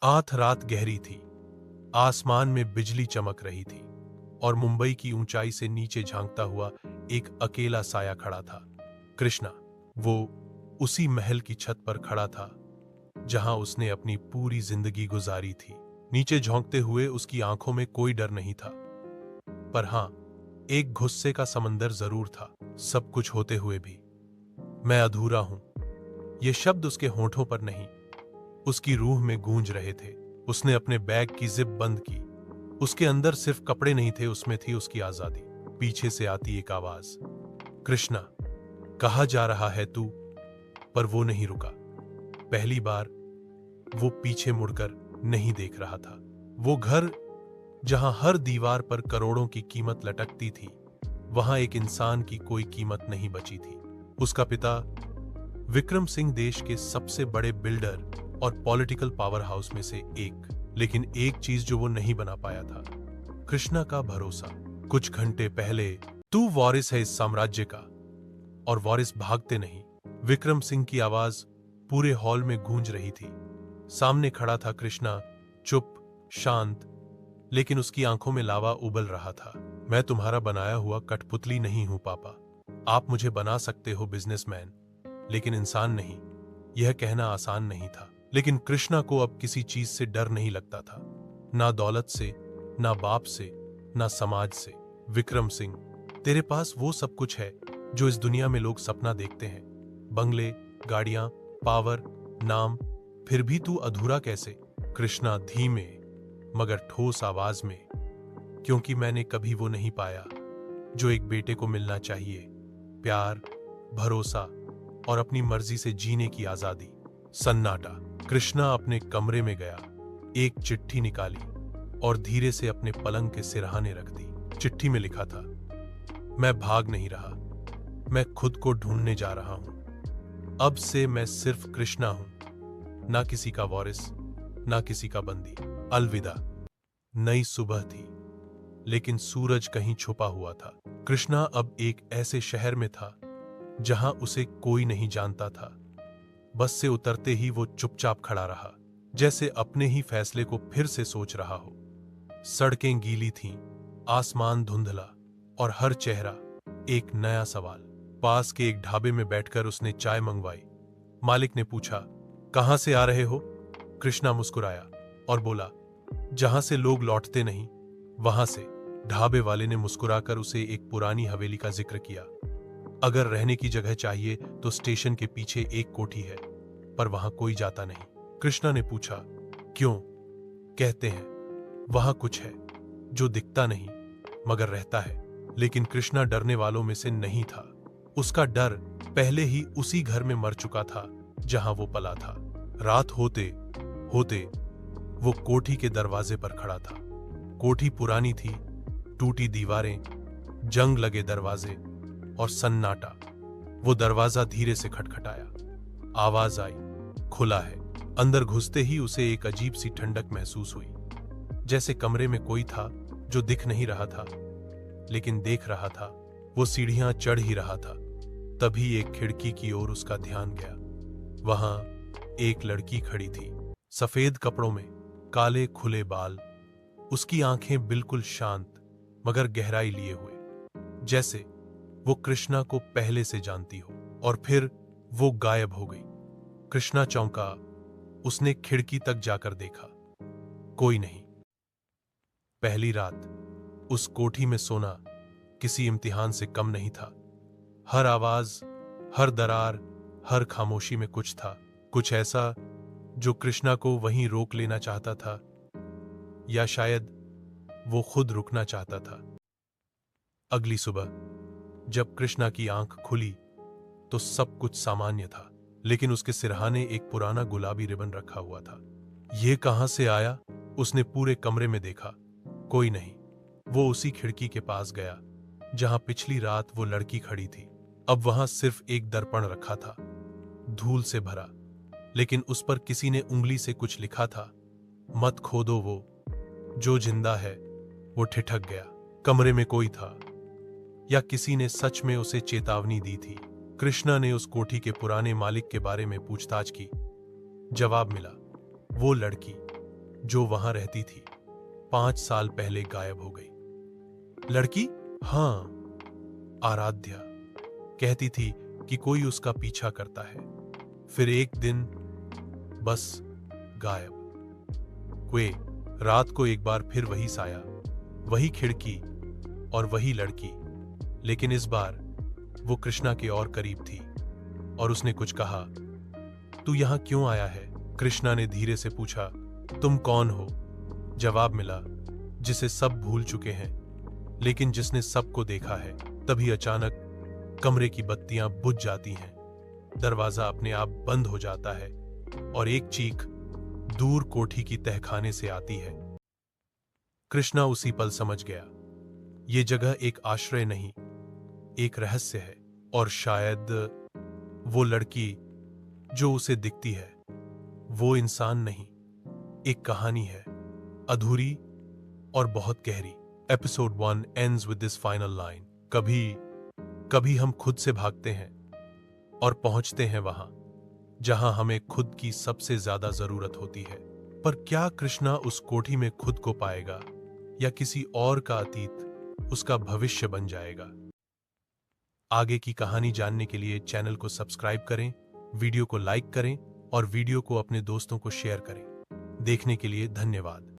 आध रात गहरी थी। आसमान में बिजली चमक रही थी और मुंबई की ऊंचाई से नीचे झांकता हुआ एक अकेला साया खड़ा था। कृष्णा। वो उसी महल की छत पर खड़ा था जहां उसने अपनी पूरी जिंदगी गुजारी थी। नीचे झांकते हुए उसकी आंखों में कोई डर नहीं था, पर हां, एक गुस्से का समंदर जरूर था। सब कुछ होते हुए भी मैं अधूरा हूं, ये शब्द उसके होठों पर नहीं, उसकी रूह में गूंज रहे थे। उसने अपने बैग की जिप बंद की। उसके अंदर सिर्फ कपड़े नहीं थे, उसमें थी उसकी आजादी। पीछे से आती एक आवाज, कृष्णा, कहा जा रहा है तू। पर वो नहीं रुका। पहली बार वो पीछे मुड़कर नहीं देख रहा था। वो घर जहां हर दीवार पर करोड़ों की कीमत लटकती थी, वहां एक इंसान की कोई कीमत नहीं बची थी। उसका पिता विक्रम सिंह देश के सबसे बड़े बिल्डर और पॉलिटिकल पावर हाउस में से एक, लेकिन एक चीज जो वो नहीं बना पाया था, कृष्णा का भरोसा। कुछ घंटे पहले, तू वारिस है इस साम्राज्य का, और वारिस भागते नहीं। विक्रम सिंह की आवाज पूरे हॉल में गूंज रही थी। सामने खड़ा था कृष्णा, चुप, शांत, लेकिन उसकी आंखों में लावा उबल रहा था। मैं तुम्हारा बनाया हुआ कठपुतली नहीं हूं पापा। आप मुझे बना सकते हो बिजनेसमैन, लेकिन इंसान नहीं। यह कहना आसान नहीं था, लेकिन कृष्णा को अब किसी चीज से डर नहीं लगता था। ना दौलत से, ना बाप से, ना समाज से। विक्रम सिंह, तेरे पास वो सब कुछ है जो इस दुनिया में लोग सपना देखते हैं, बंगले, गाड़ियां, पावर, नाम, फिर भी तू अधूरा कैसे? कृष्णा धीमे मगर ठोस आवाज में, क्योंकि मैंने कभी वो नहीं पाया जो एक बेटे को मिलना चाहिए। प्यार, भरोसा और अपनी मर्जी से जीने की आजादी। सन्नाटा। कृष्णा अपने कमरे में गया, एक चिट्ठी निकाली और धीरे से अपने पलंग के सिरहाने रख दी। चिट्ठी में लिखा था, मैं भाग नहीं रहा, मैं खुद को ढूंढने जा रहा हूं। अब से मैं सिर्फ कृष्णा हूं, ना किसी का वारिस, ना किसी का बंदी। अलविदा। नई सुबह थी, लेकिन सूरज कहीं छुपा हुआ था। कृष्णा अब एक ऐसे शहर में था जहां उसे कोई नहीं जानता था। बस से उतरते ही वो चुपचाप खड़ा रहा, जैसे अपने ही फैसले को फिर से सोच रहा हो। सड़कें गीली थीं, आसमान धुंधला, और हर चेहरा एक नया सवाल। पास के एक ढाबे में बैठकर उसने चाय मंगवाई। मालिक ने पूछा, कहां से आ रहे हो? कृष्णा मुस्कुराया और बोला, जहां से लोग लौटते नहीं, वहां से। ढाबे वाले ने मुस्कुराकर उसे एक पुरानी हवेली का जिक्र किया। अगर रहने की जगह चाहिए तो स्टेशन के पीछे एक कोठी है, पर वहां कोई जाता नहीं। कृष्णा ने पूछा, क्यों? कहते हैं वहां कुछ है जो दिखता नहीं मगर रहता है। लेकिन कृष्णा डरने वालों में से नहीं था। उसका डर पहले ही उसी घर में मर चुका था जहां वो पला था। रात होते होते वो कोठी के दरवाजे पर खड़ा था। कोठी पुरानी थी, टूटी दीवारें, जंग लगे दरवाजे और सन्नाटा। वो दरवाजा धीरे से खटखटाया। आवाज आई, खुला है। अंदर घुसते ही उसे एक अजीब सी ठंडक महसूस हुई, जैसे कमरे में कोई था जो दिख नहीं रहा था, लेकिन देख रहा था। वो सीढ़ियां चढ़ ही रहा था, तभी एक खिड़की की ओर उसका ध्यान गया। वहां एक लड़की खड़ी थी, सफेद कपड़ों में, काले खुले बाल, उसकी आंखें बिल्कुल शांत मगर गहराई लिए हुए, जैसे वो कृष्णा को पहले से जानती हो। और फिर वो गायब हो गई। कृष्णा चौंका। उसने खिड़की तक जाकर देखा, कोई नहीं। पहली रात उस कोठी में सोना किसी इम्तिहान से कम नहीं था। हर आवाज, हर दरार, हर खामोशी में कुछ था, कुछ ऐसा जो कृष्णा को वहीं रोक लेना चाहता था, या शायद वो खुद रुकना चाहता था। अगली सुबह जब कृष्णा की आंख खुली तो सब कुछ सामान्य था, लेकिन उसके सिरहाने एक पुराना गुलाबी रिबन रखा हुआ था। ये कहां से आया? उसने पूरे कमरे में देखा, कोई नहीं। वो उसी खिड़की के पास गया जहां पिछली रात वो लड़की खड़ी थी। अब वहां सिर्फ एक दर्पण रखा था, धूल से भरा, लेकिन उस पर किसी ने उंगली से कुछ लिखा था, मत खोदो वो जो जिंदा है। वो ठिठक गया। कमरे में कोई था, या किसी ने सच में उसे चेतावनी दी थी? कृष्णा ने उस कोठी के पुराने मालिक के बारे में पूछताछ की। जवाब मिला, वो लड़की जो वहां रहती थी 5 साल पहले गायब हो गई। लड़की? हाँ, आराध्या कहती थी कि कोई उसका पीछा करता है। फिर एक दिन बस गायब। वे रात को एक बार फिर वही साया, वही खिड़की और वही लड़की, लेकिन इस बार वो कृष्णा के और करीब थी और उसने कुछ कहा। तू यहां क्यों आया है? कृष्णा ने धीरे से पूछा। तुम कौन हो? जवाब मिला, जिसे सब भूल चुके हैं लेकिन जिसने सबको देखा है। तभी अचानक कमरे की बत्तियां बुझ जाती हैं, दरवाजा अपने आप बंद हो जाता है और एक चीख दूर कोठी की तहखाने से आती है। कृष्णा उसी पल समझ गया, ये जगह एक आश्रय नहीं, एक रहस्य है। और शायद वो लड़की जो उसे दिखती है, वो इंसान नहीं, एक कहानी है, अधूरी और बहुत गहरी। Episode 1 ends with this final line. कभी कभी हम खुद से भागते हैं और पहुंचते हैं वहां जहां हमें खुद की सबसे ज्यादा जरूरत होती है। पर क्या कृष्णा उस कोठी में खुद को पाएगा या किसी और का अतीत उसका भविष्य बन जाएगा? आगे की कहानी जानने के लिए चैनल को सब्सक्राइब करें, वीडियो को लाइक करें और वीडियो को अपने दोस्तों को शेयर करें। देखने के लिए धन्यवाद।